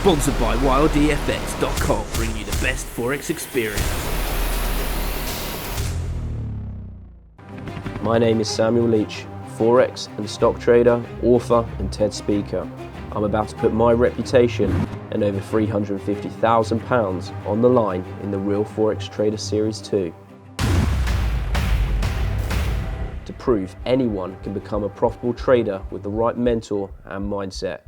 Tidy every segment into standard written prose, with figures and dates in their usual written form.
Sponsored by WildEFX.com, bringing you the best Forex experience. My name is Samuel Leach, Forex and stock trader, author and TED speaker. I'm about to put my reputation and over £350,000 on the line in the Real Forex Trader Series 2. To prove anyone can become a profitable trader with the right mentor and mindset.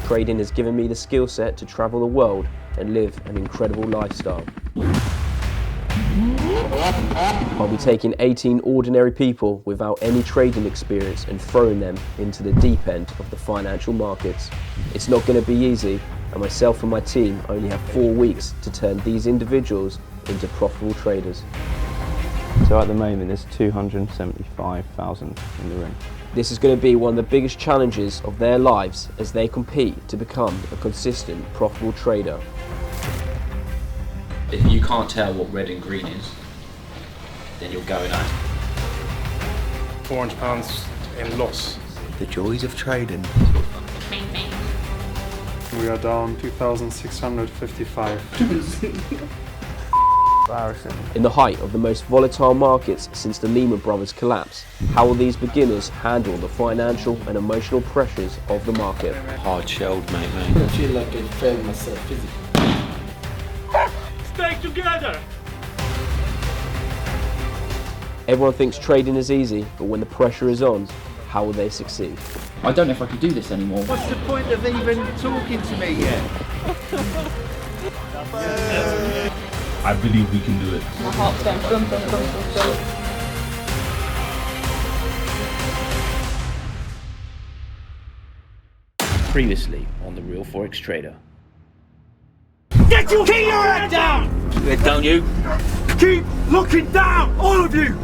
Trading has given me the skill set to travel the world and live an incredible lifestyle. I'll be taking 18 ordinary people without any trading experience and throwing them into the deep end of the financial markets. It's not going to be easy, and myself and my team only have 4 weeks to turn these individuals into profitable traders. So at the moment there's 275,000 in the ring. This is going to be one of the biggest challenges of their lives as they compete to become a consistent, profitable trader. If you can't tell what red and green is, then you're going out. £400 in loss. The joys of trading. We are down 2,655. Embarrassing. In the height of the most volatile markets since the Lehman Brothers collapse, how will these beginners handle the financial and emotional pressures of the market? Hard shelled, mate. I feel like I failed myself physically. Stay together! Everyone thinks trading is easy, but when the pressure is on, how will they succeed? I don't know if I can do this anymore. What's the point of even talking to me yet? I believe we can do it. My heart's going boom, boom, boom, boom, boom. Previously on the Real Forex Trader. Keep your head down! Head down, you! Keep looking down, all of you!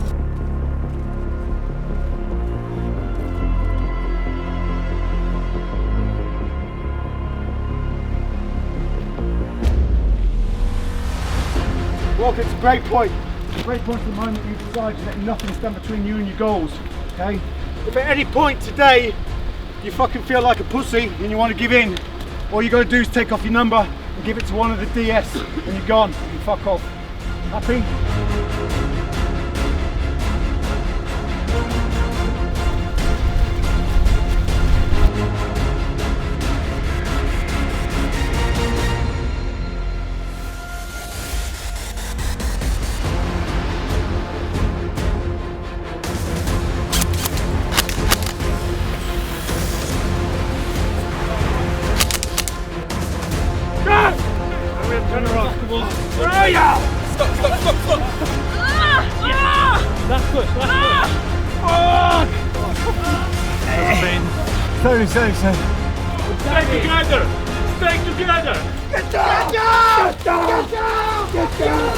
Well, it's a great point. It's a great point from the moment you decide to let nothing stand between you and your goals, okay? If at any point today you fucking feel like a pussy and you want to give in, all you got to do is take off your number and give it to one of the DS and you're gone. You fuck off. Happy? Turn around. Where are ya? Stop! Last push. Sorry. Stay together! Stay together! Get down! Get down!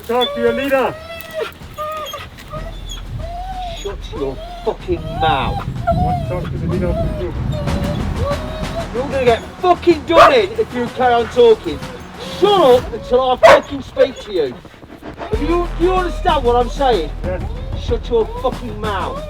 Talk to your leader. Shut your fucking mouth. I want to talk to the leader of the group. You're gonna get fucking done in if you carry on talking. Shut up until I fucking speak to you. Do you understand what I'm saying? Yes. Shut your fucking mouth.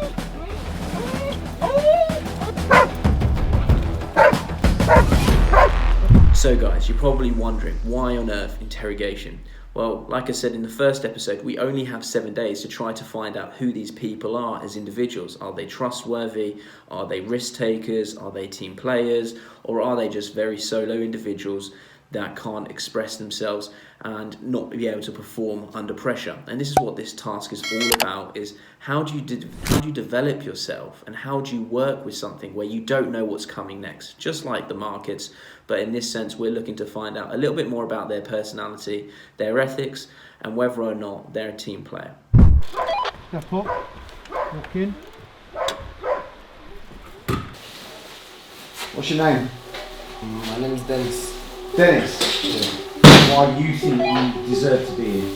So guys, you're probably wondering, why on earth interrogation? Well, like I said in the first episode, we only have 7 days to try to find out who these people are as individuals. Are they trustworthy? Are they risk takers? Are they team players? Or are they just very solo individuals that can't express themselves and not be able to perform under pressure. And this is what this task is all about, is how do you develop yourself, and how do you work with something where you don't know what's coming next, just like the markets. But in this sense, we're looking to find out a little bit more about their personality, their ethics, and whether or not they're a team player. Step up, walk in. What's your name? My name is Dennis. Dennis? Yeah. Why do you think you deserve to be here?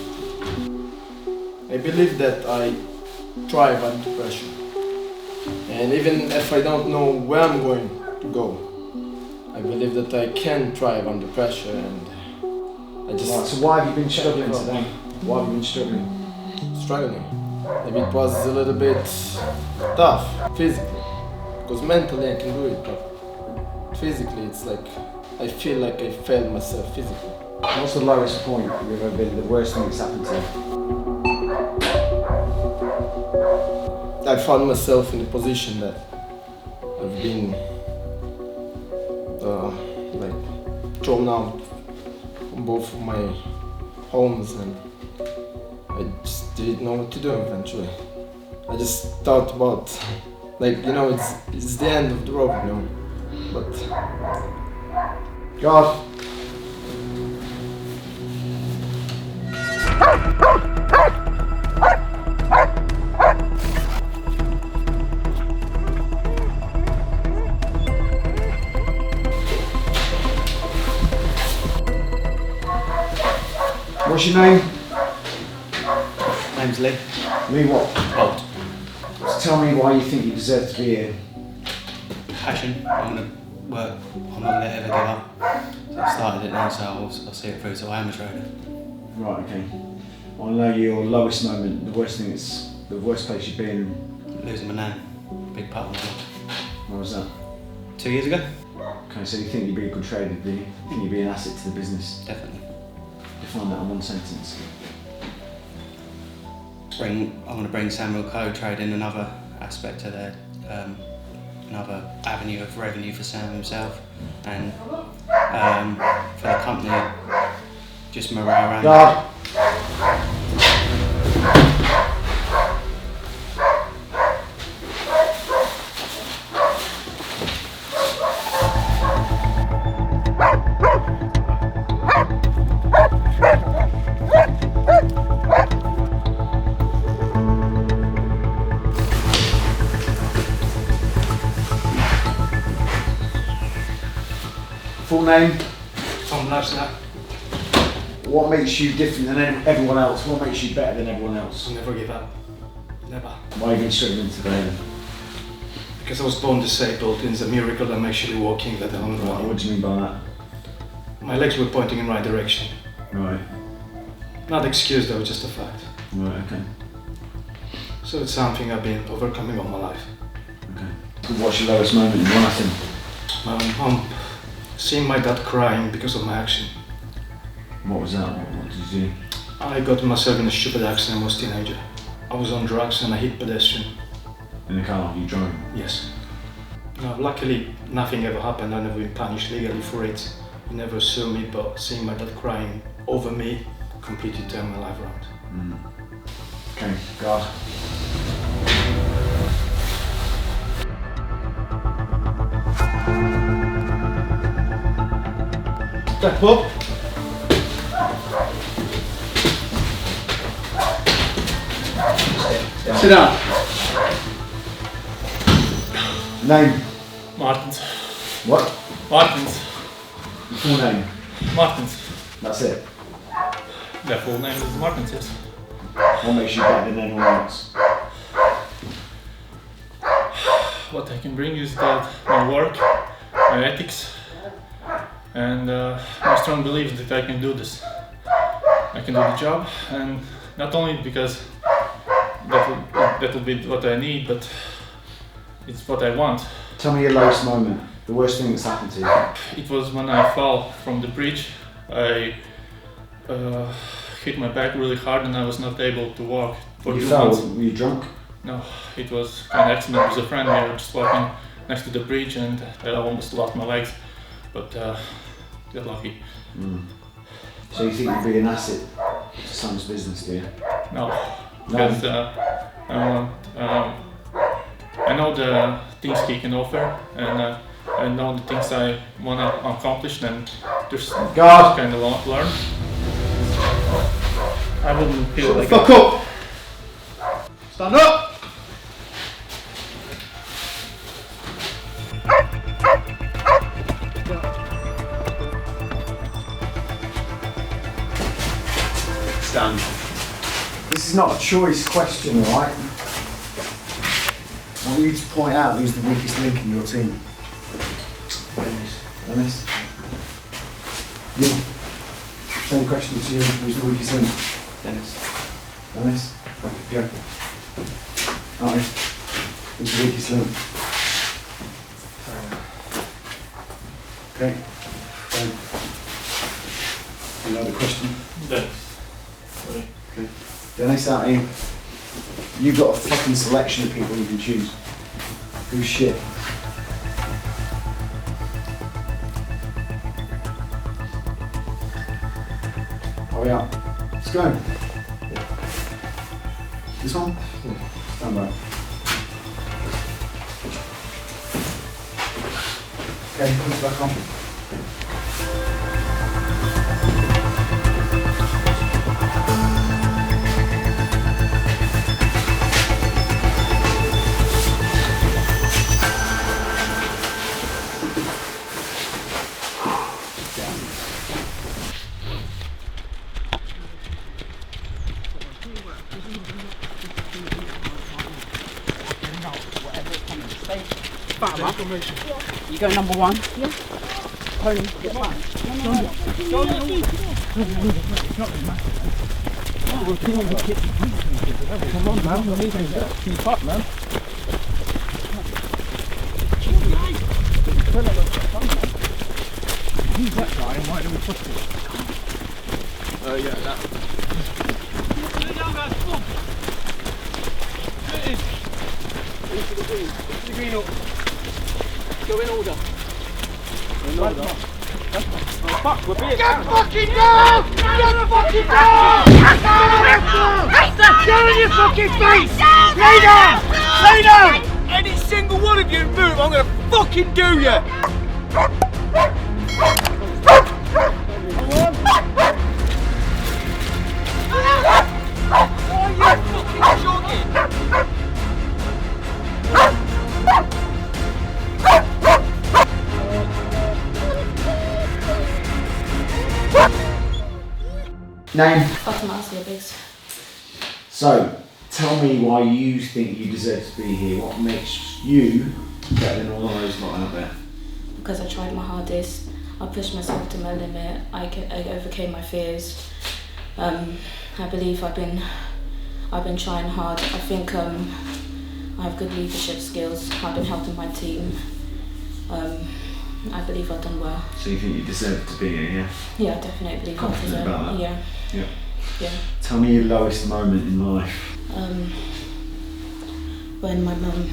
I believe that I thrive under pressure. And even if I don't know where I'm going to go, I believe that I can thrive under pressure, and I just... Right, so why have you been struggling today? Why have you been struggling? Struggling. Maybe it was a little bit tough, physically. Because mentally I can do it, but physically it's like I feel like I failed myself physically. What's the lowest point you've ever been, the worst thing that's happened to you? I found myself in a position that I've been like thrown out from both of my homes, and I just didn't know what to do eventually. I just thought about, like, you know, it's the end of the road, you know, but... God! What's your name? Name's Lee. Lee what? Bolt. So tell me why you think you deserve to be here. Passion. I want to work. I'm not going to ever give up. So I've started it now, so I'll see it through till I am a trader. Right, okay. I want to know your lowest moment, the worst thing it's, the worst place you've been. Losing my nan. Big part of my life. When was that? 2 years ago. Okay, so you think you'd be a good trader, do you? You think you'd be an asset to the business? Definitely. Define that in one sentence. I'm going to bring Samuel Co trading another aspect to their, another avenue of revenue for Sam himself, and for the company, just morale around. God. Full name? Tom Lasner. What makes you different than everyone else? What makes you better than everyone else? Never give up. Never. Why have you been struggling today then? Because I was born disabled, and it's a miracle I'm actually walking, let alone running. What do you mean by that? My legs were pointing in the right direction. Right. Not excuse though, just a fact. Right, okay. So it's something I've been overcoming all my life. Okay. What's your lowest moment in life? I'm seeing my dad crying because of my action. What was that? What did you do? I got myself in a stupid accident when I was a teenager. I was on drugs and I hit pedestrian. In the car, you drove? Yes. No, luckily nothing ever happened. I've never been punished legally for it. He never sued me, but seeing my dad crying over me completely turned my life around. Okay, God. Step up. Sit down. Name? Martins. What? Martins. Your full name? Martins. That's it? Their full name is Martins, yes. What makes you better than anyone else? What I can bring is that my work, my ethics, and my strong belief that I can do this. I can do the job, and not only because that will be what I need, but it's what I want. Tell me your lowest moment, the worst thing that's happened to you. It was when I fell from the bridge. I hit my back really hard and I was not able to walk for 2 months. Were you drunk? No, it was an accident with a friend. We were just walking next to the bridge and I almost lost my legs. But get lucky. So you think you'd be an asset to Sam's business, do you? No, because I know the things he can offer, and I know the things I want to accomplish, and there's kind of learn. I wouldn't feel like fuck up! Stand up! Stand. This is not a choice question, right? I want you to point out who's the weakest link in your team. Dennis? You. Same question to you, who's the weakest link? Dennis. Dennis? Go. Alright. Who's the weakest link? Okay. Another question? Dennis. Okay. Dennis, out here. You've got a fucking selection of people you can choose. Who's shit? Hurry up. Let's go. This one? Stand by. Okay, put it back on. You go number one. Yeah. Pony, get back. No. Come on, man. We need to keep up, man. Who's that guy and why do we push him? Yeah, that. Sit down, guys. Come on. Get in. Into the green. Into the green up. Go in order. In order. Oh fuck, we're being get fucking down! Get fucking down! Get on your fucking face! Lay down! Lay down! Any single one of you move, I'm gonna fucking do you! Why are you fucking jogging? Name? So, tell me why you think you deserve to be here. What makes you better than all those lot out there? Because I tried my hardest. I pushed myself to my limit. I overcame my fears. I believe I've been trying hard. I think I have good leadership skills. I've been helping my team. I believe I've done well. So you think you deserve to be here, yeah? Yeah, I definitely believe I confident deserve. about that? Yeah. Yeah. Tell me your lowest moment in life. When my mum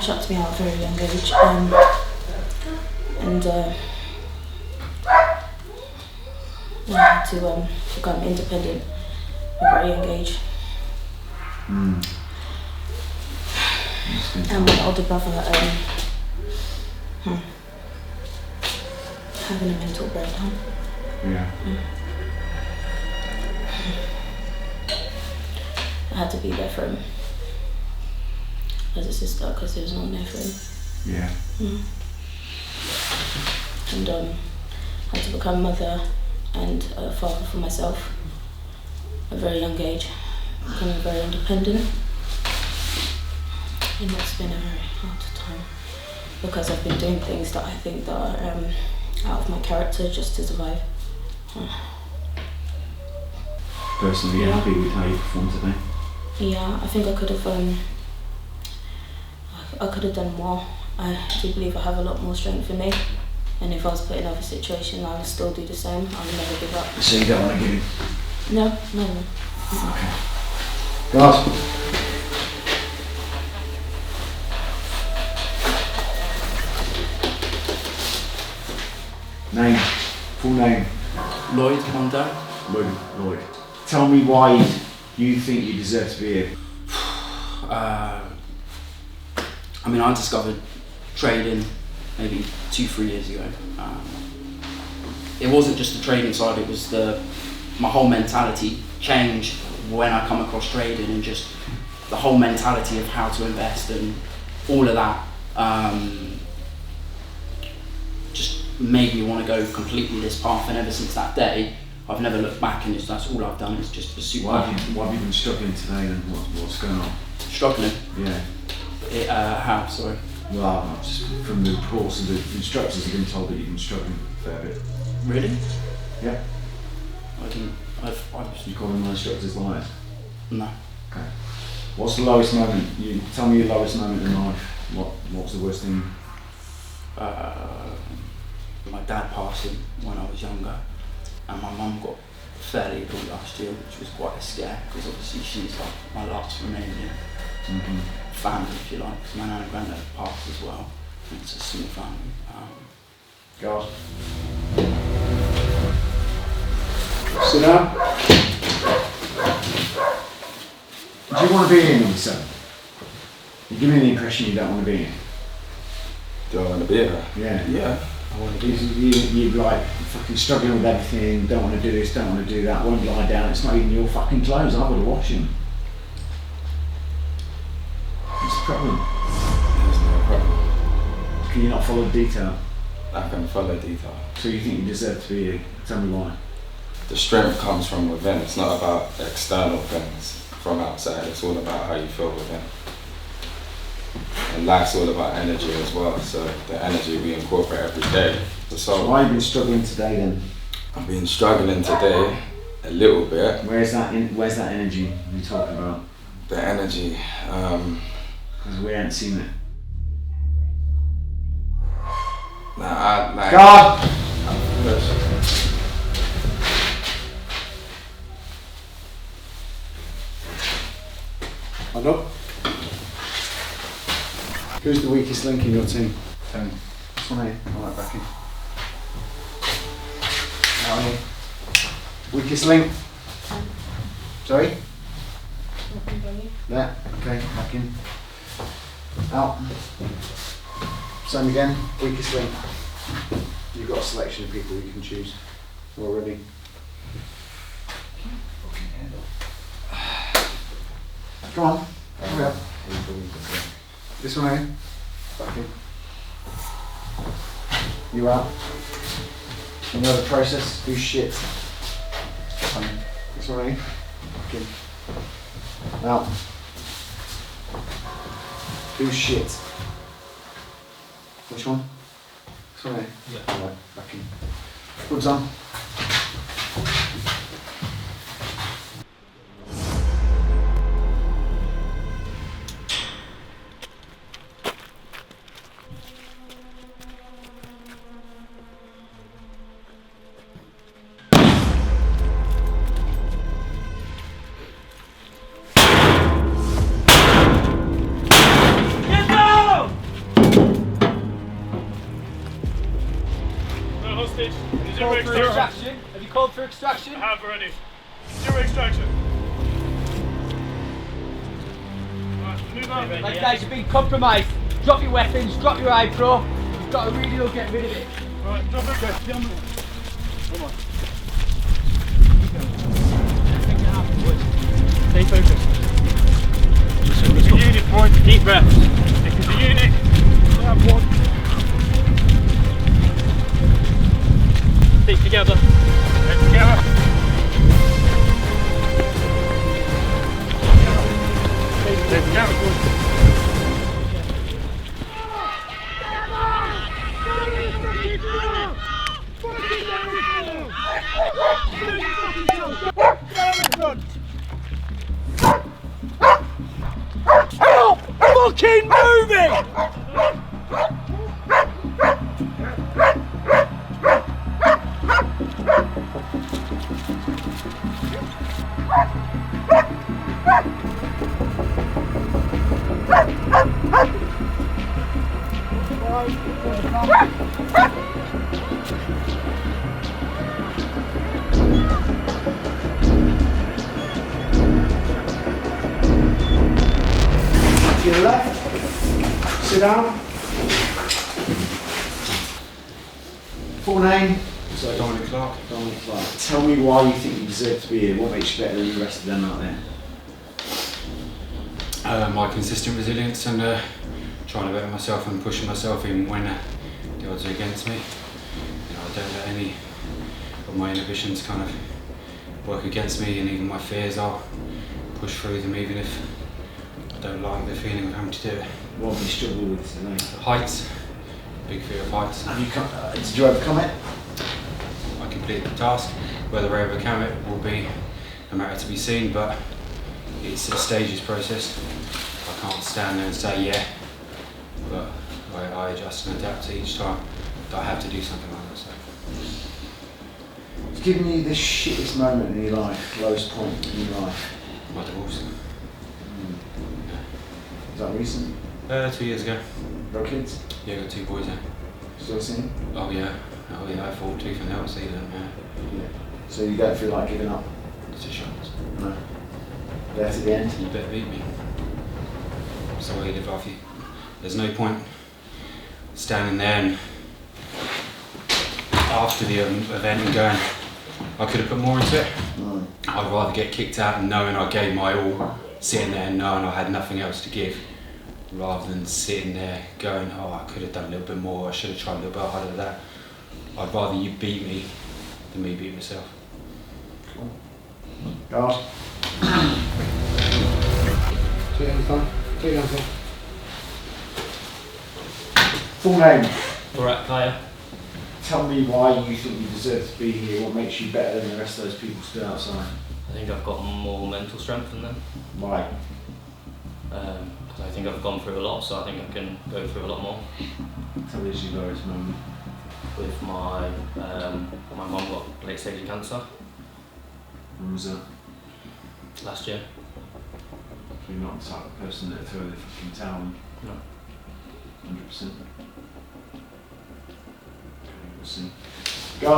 chucked me out at a very young age, and I had to become independent at a very young age. And my older brother having a mental breakdown. Yeah. I had to be there for him as a sister because there was no one there for him. Yeah. And I had to become a mother and a father for myself at a very young age, becoming very independent. And it's been a very hard time because I've been doing things that I think that are out of my character just to survive. Personally, you're happy with how you performed today? Yeah, I think I could have done more. I do believe I have a lot more strength in me. And if I was put in another situation, I would still do the same. I would never give up. So you don't want to give in? No. Okay. Guys. Name. Full name. Lloyd Mondo. Lloyd. Tell me why you think you deserve to be here. I mean, I discovered trading maybe 2-3 years ago. It wasn't just the trading side, it was my whole mentality changed when I come across trading, and just the whole mentality of how to invest and all of that just made me want to go completely this path. And ever since that day, I've never looked back, and that's all I've done is just pursue. Why have you been struggling today, and what's going on? Struggling? Yeah. How? Sorry. Well, just from the reports and the instructors have been told that you've been struggling a fair bit. Really? Yeah. I've You calling my instructors liars? No. Okay. What's the lowest moment? You tell me your lowest moment in life. What's the worst thing? My dad passing when I was younger, and my mum got fairly ill last year, which was quite a scare, because obviously she's like my last remaining family, if you like, because my nan and granddad passed as well, and it's a small family. God. Sit down. Do you want to be here, number 7? You give me the impression you don't want to be here. Do I want to be here? Yeah. Yeah. I want to be. You're like fucking struggling with everything. Don't want to do this. Don't want to do that. Won't lie down. It's not even your fucking clothes. I've got to wash them. What's the problem? There's no problem. Can you not follow the detail? I can follow detail. So you think you deserve to be here? Tell me why. The strength comes from within. It's not about external things from outside. It's all about how you feel within. And life's all about energy as well. So the energy we incorporate every day. So why have you been struggling today then? I've been struggling today a little bit. Where's that energy you're talking about? The energy. Because we haven't seen it. Nah, God! Hold up. Who's the weakest link in your team? Tony. This one here. Alright, back in. Now here. Weakest link? Sorry? There. Okay, back in. Out. Same again. Weakest link. You've got a selection of people you can choose already. Come on. Hurry up. This one here. Back in. You out. You know the process. Do shit. This one here. Back in. Out. Do shit. Which one? This one here? Yeah. Alright, back in. Hoods on. Have you called for extraction? I have already. Zero extraction. Right, move on. Like guys, you're being compromised. Drop your weapons, drop your eyebrow. You've got to really get rid of it. Right, drop it. Okay, come on. Stay focused. This is a unit point, deep breaths. This is a unit. Grab one. Stick together. Get together. Stay together. Stop fucking moving! To your left, sit down. Full name? So Dominic Clark. Dominic Clark. Tell me why you think you deserve to be here. What makes you better than the rest of them out there? My consistent resilience and trying to better myself and pushing myself even when the odds are against me. You know, I don't let any of my inhibitions kind of work against me, and even my fears, I'll push through them even if I don't like the feeling of having to do it. What have you struggled with today? Heights. Big fear of heights. Have you did you overcome it? I completed the task. Whether I overcome it will be a matter to be seen, but it's a stages process. I can't stand there and say yeah, but I adjust and adapt to each time that I have to do something like that. So. It's given you the shittest moment in your life, lowest point in your life? My divorce. Is that recent? 2 years ago. No kids? Yeah, got 2 boys. Still seeing? Oh yeah, I fought tooth and nail to see them. Yeah. So you don't feel like giving up? It's a shot. No. There to the end? You better beat me. So I live off you. There's no point standing there and after the event and going, I could have put more into it. No. I'd rather get kicked out and knowing I gave my all, sitting there and knowing I had nothing else to give, rather than sitting there going, oh, I could have done a little bit more, I should have tried a little bit harder than that. I'd rather you beat me than me beat myself. Cool. God. Full name? Alright, Kaya. Tell me why you think you deserve to be here, what makes you better than the rest of those people stood outside? I think I've got more mental strength than them. Why? Because I think I've gone through a lot, so I think I can go through a lot more. Tell us your lowest moment. With my mum got late stage cancer. When was that? Last year. So you're not the type of person that throw the fucking towel? No. 100%. Okay, we'll see. Go.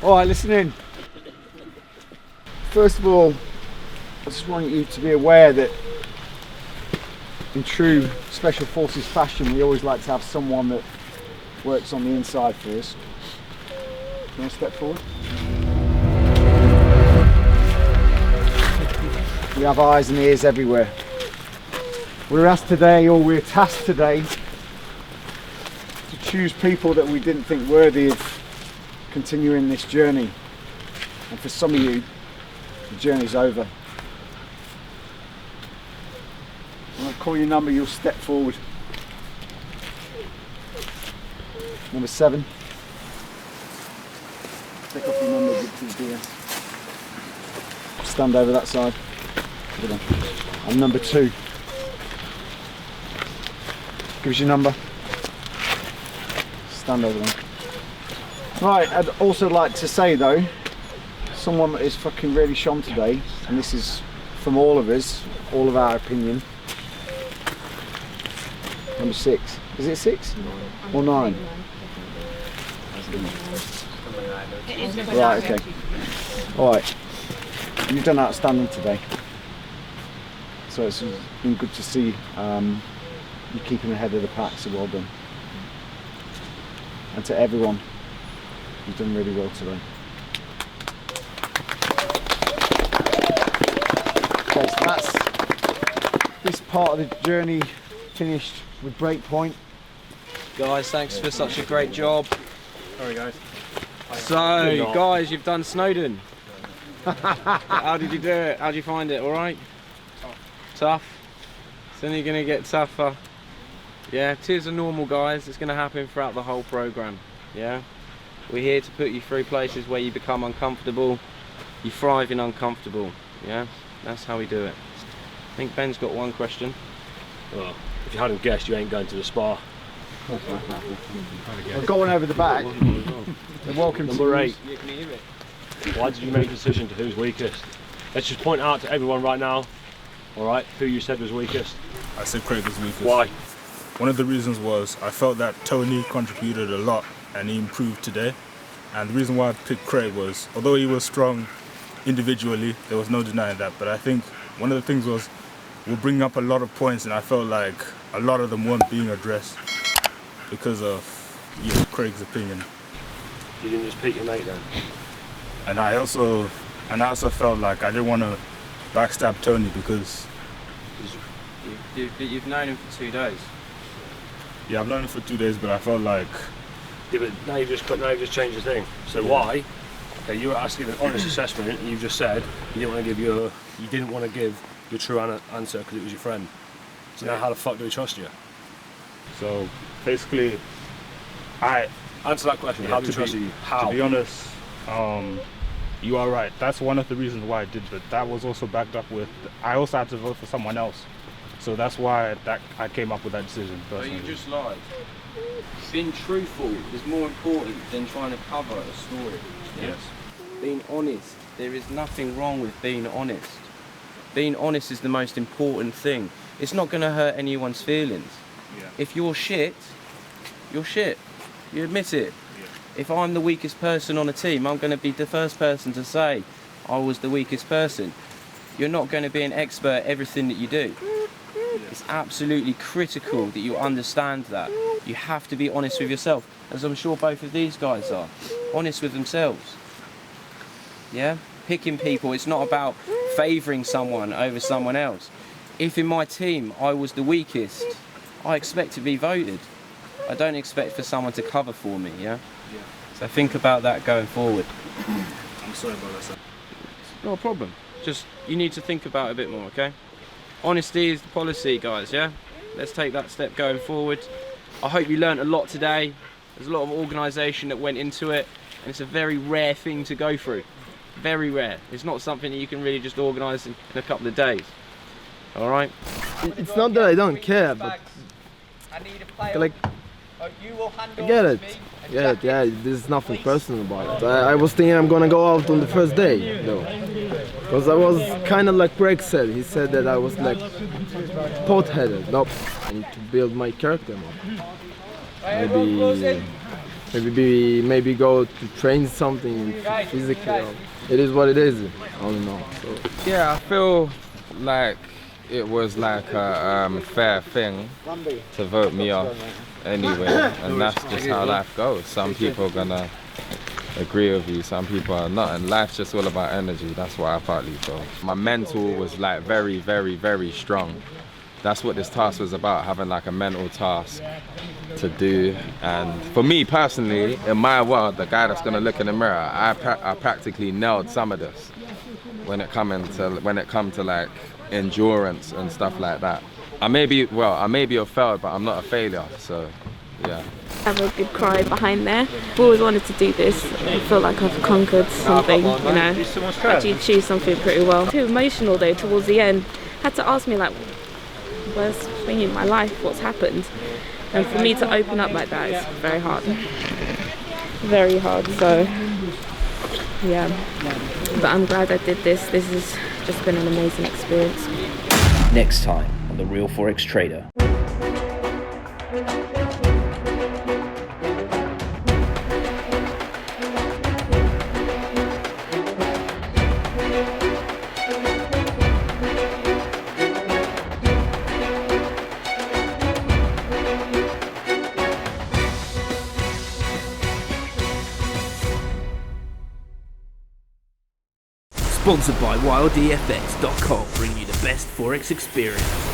Alright, listen in. First of all, I just want you to be aware that in true Special Forces fashion, we always like to have someone that works on the inside first. You want to step forward? We have eyes and ears everywhere. We're asked today, or we're tasked today, to choose people that we didn't think worthy of continuing this journey. And for some of you, the journey's over. When I call your number, you'll step forward. Number 7. Take off your number, give it to the DS. Stand over that side. Good on. And number 2. Give us your number. Stand over there. Right, I'd also like to say though, someone that is fucking really shone today, and this is from all of us, all of our opinion. Number 6. Is it 6? Or 9? Right, okay. Alright. You've done outstanding today. So it's been good to see you keeping ahead of the pack, so well done. And to everyone, you've done really well today. Okay, so part of the journey finished with Breakpoint. Guys, thanks for such a great job. Sorry guys. So, guys, you've done Snowdon. How did you do it? How did you find it? All right? Tough. It's only going to get tougher. Yeah, tears are normal, guys. It's going to happen throughout the whole program. Yeah, we're here to put you through places where you become uncomfortable. You thrive in uncomfortable. Yeah, that's how we do it. I think Ben's got one question. Well, if you hadn't guessed, you ain't going to the spa. I've got one over the back. Welcome Number to 8. Why did you make the decision to who's weakest? Let's just point out to everyone right now, alright, who you said was weakest. I said Craig was weakest. Why? One of the reasons was I felt that Tony contributed a lot and he improved today. And the reason why I picked Craig was, although he was strong individually, there was no denying that. But I think one of the things was we're bringing up a lot of points and I felt like a lot of them weren't being addressed because of Craig's opinion. You didn't just pick your mate then? And I also felt like I didn't want to backstab Tony because You've known him for 2 days. yeah, I've known him for 2 days, but I felt like Yeah, but now you've just changed the thing. So why? Okay, you were asking an honest assessment and you've just said you didn't want to give your true answer because it was your friend. So now how the fuck do we trust you? so basically I answer that question. How do we trust you? How? To be honest, you are right. That's one of the reasons why I did, but that was also backed up with I also had to vote for someone else. So that's why I came up with that decision personally. But you just lied. Being truthful is more important than trying to cover a story. Yeah? Yes. Being honest. There is nothing wrong with being honest. Being honest is the most important thing. It's not going to hurt anyone's feelings. Yeah. If you're shit, you're shit. You admit it. Yeah. If I'm the weakest person on a team, I'm going to be the first person to say I was the weakest person. You're not going to be an expert at everything that you do. It's absolutely critical that you understand that. You have to be honest with yourself, as I'm sure both of these guys are. Honest with themselves. Yeah? Picking people, it's not about favouring someone over someone else. If in my team I was the weakest, I expect to be voted. I don't expect for someone to cover for me, yeah? So think about that going forward. I'm sorry about that, sir. Not a problem. Just, you need to think about it a bit more, okay? Honesty is the policy, guys, yeah? Let's take that step going forward. I hope you learnt a lot today. There's a lot of organisation that went into it, and it's a very rare thing to go through. Very rare. It's not something that you can really just organise in a couple of days. Alright? It's not that I don't care, but like, I get it. Yeah, there's nothing personal about it. I was thinking I'm gonna go out on the first day, though. Because I was kind of like Greg said. He said that I was like pot-headed. Nope. I need to build my character more. Maybe go to train something physically. It is what it is. I don't know. So. Yeah, I feel like it was like a fair thing to vote me off anyway, and that's just how life goes. Some people are gonna agree with you, some people are not, and life's just all about energy. That's what I partly feel. My mental was like very, very, very strong. That's what this task was about, having like a mental task to do. And for me personally, in my world, the guy that's gonna look in the mirror, I practically nailed some of this when it come to like endurance and stuff like that. I may be a failed, but I'm not a failure, so yeah. Have a good cry behind there. I've always wanted to do this. I feel like I've conquered something, you know. Actually achieved something pretty well. Too emotional though towards the end. Had to ask me like, where's thing in my life, what's happened? And for me to open up like that is very hard. Very hard, so yeah. But I'm glad I did this. This has just been an amazing experience. Next time on The Real Forex Trader. Sponsored by WildEFX.com, bringing you the best Forex experience.